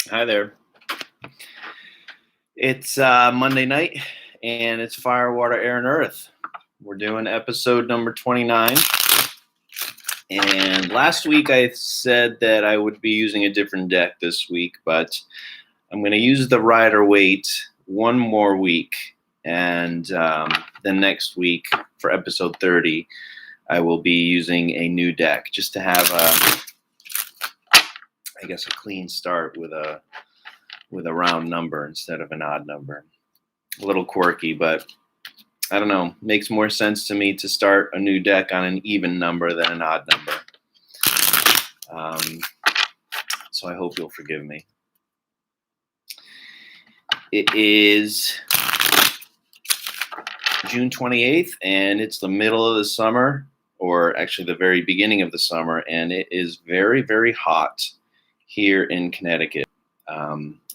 Hi there. It's Monday night, and it's Fire, Water, Air, and Earth. We're doing episode number 29. And last week I said that I would be using a different deck this week, but I'm going to use the Rider-Waite one more week. And then next week for episode 30, I will be using a new deck just to have a clean start with a round number instead of an odd number. A little quirky, but I don't know. Makes more sense to me to start a new deck on an even number than an odd number. So I hope you'll forgive me. It is June 28th, and it's the middle of the summer, or actually the very beginning of the summer, and it is very, very hot here in Connecticut.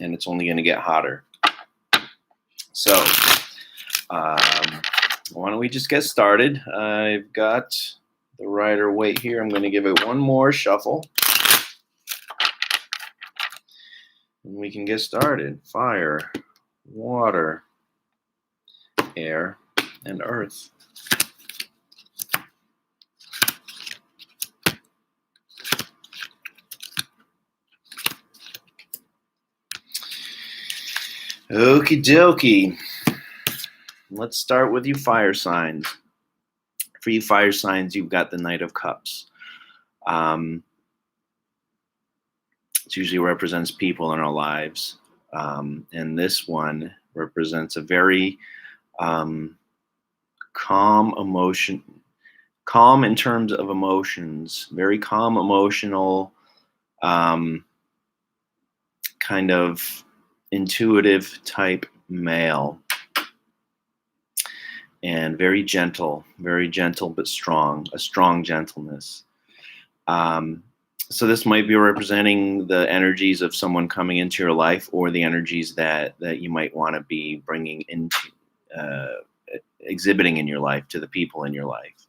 And it's only going to get hotter. So, why don't we just get started? I've got the Rider-Waite here. I'm going to give it one more shuffle. And we can get started. Fire, water, air, and earth. Okie dokie. Let's start with you fire signs. For you fire signs, you've got the Knight of Cups. It usually represents people in our lives. And this one represents a very calm emotion, calm in terms of emotions, very calm, emotional, kind of intuitive type male, and very gentle but strong, a strong gentleness. So this might be representing the energies of someone coming into your life, or the energies that you might want to be bringing into, exhibiting in your life to the people in your life.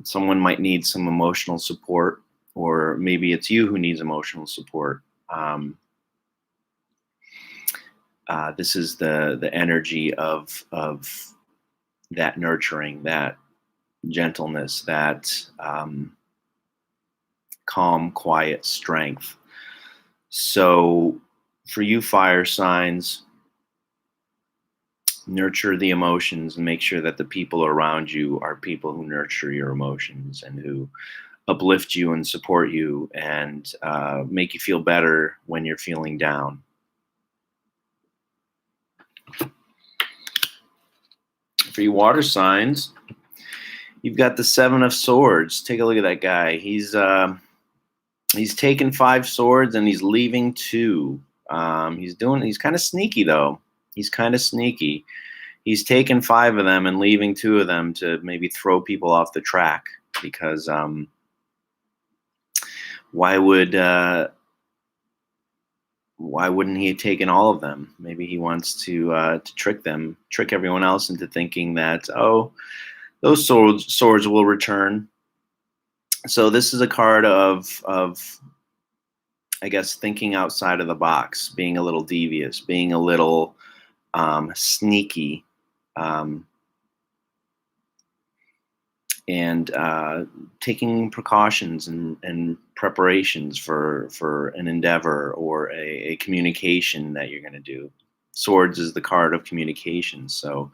Someone might need some emotional support, or maybe it's you who needs emotional support. This is the energy of that nurturing, that gentleness, that calm, quiet strength. So for you fire signs, nurture the emotions and make sure that the people around you are people who nurture your emotions and who uplift you and support you and make you feel better when you're feeling down. For you water signs, you've got the Seven of Swords. Take a look at that guy. He's taken 5 swords and he's leaving 2. He's kind of sneaky though. He's kind of sneaky. He's taken 5 of them and leaving 2 of them to maybe throw people off the track, because why wouldn't he have taken all of them? Maybe he wants to trick everyone else into thinking that, oh, those swords will return. So this is a card of I guess thinking outside of the box, being a little devious, being a little sneaky, and taking precautions and preparations for an endeavor or a communication that you're going to do. Swords is the card of communication, so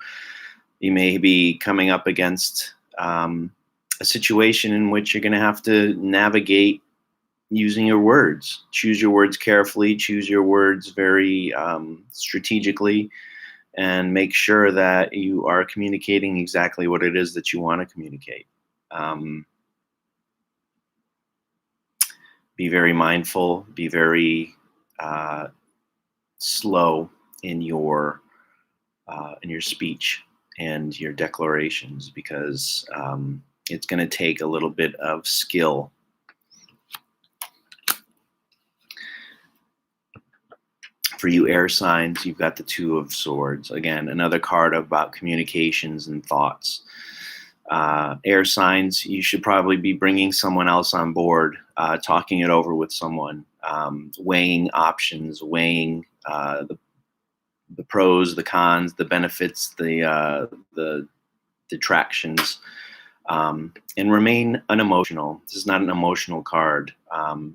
you may be coming up against a situation in which you're going to have to navigate using your words. Choose your words carefully, choose your words very strategically, and make sure that you are communicating exactly what it is that you want to communicate. Be very mindful, be very slow in your speech and your declarations, because it's going to take a little bit of skill. For you air signs, you've got the Two of Swords. Again, another card about communications and thoughts. Air signs, you should probably be bringing someone else on board, talking it over with someone, weighing options, weighing the pros, the cons, the benefits, the detractions, and remain unemotional. This is not an emotional card.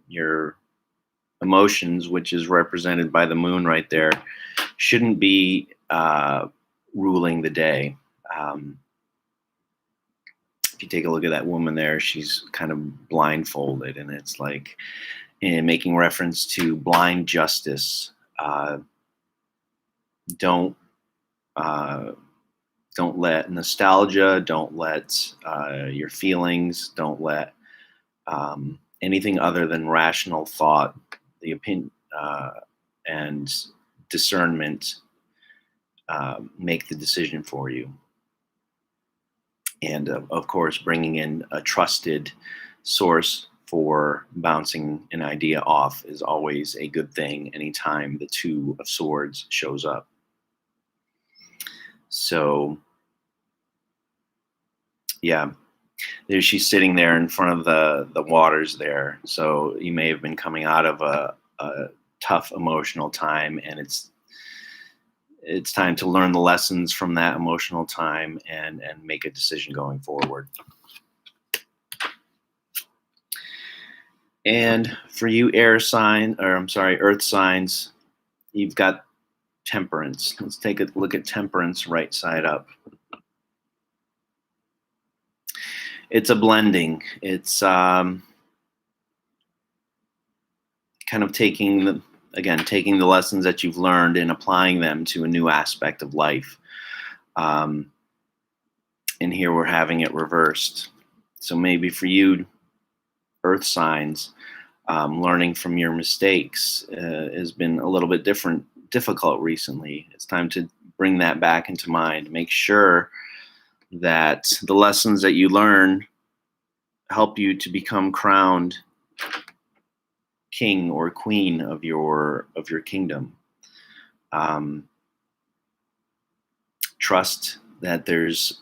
Your emotions, which is represented by the moon right there, shouldn't be ruling the day. If you take a look at that woman there, she's kind of blindfolded, and it's like making reference to blind justice. Don't don't let nostalgia, don't let your feelings, don't let anything other than rational thought, the opinion and discernment make the decision for you. And of course, bringing in a trusted source for bouncing an idea off is always a good thing anytime the Two of Swords shows up. So, yeah, she's sitting there in front of the waters there. So you may have been coming out of a tough emotional time, and it's time to learn the lessons from that emotional time and make a decision going forward. And for you earth signs, you've got Temperance. Let's take a look at Temperance right side up. It's a blending. It's kind of taking the lessons that you've learned and applying them to a new aspect of life. And here we're having it reversed. So maybe for you, earth signs, learning from your mistakes has been a little bit difficult recently. It's time to bring that back into mind. Make sure that the lessons that you learn help you to become crowned king or queen of your kingdom. Trust that there's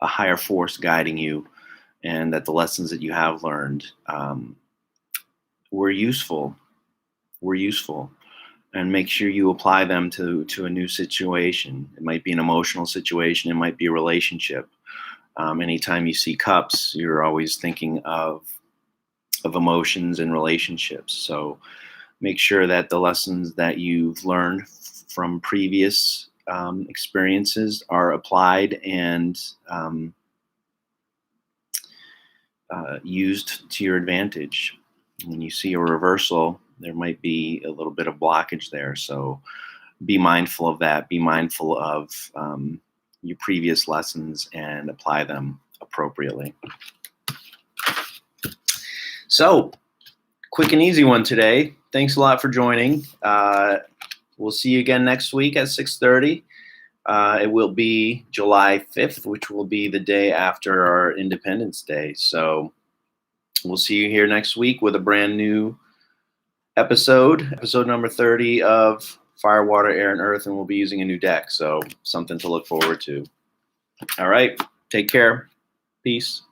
a higher force guiding you, and that the lessons that you have learned were useful. And make sure you apply them to a new situation. It might be an emotional situation. It might be a relationship. Anytime you see cups, you're always thinking of emotions and relationships. So make sure that the lessons that you've learned from previous experiences are applied and used to your advantage. When you see a reversal, there might be a little bit of blockage there. So be mindful of that. Be mindful of your previous lessons and apply them appropriately. So, quick and easy one today. Thanks a lot for joining. We'll see you again next week at 6:30. It will be July 5th, which will be the day after our Independence Day. So we'll see you here next week with a brand new episode number 30 of Fire, Water, Air, and Earth, and we'll be using a new deck. So something to look forward to. All right. Take care. Peace.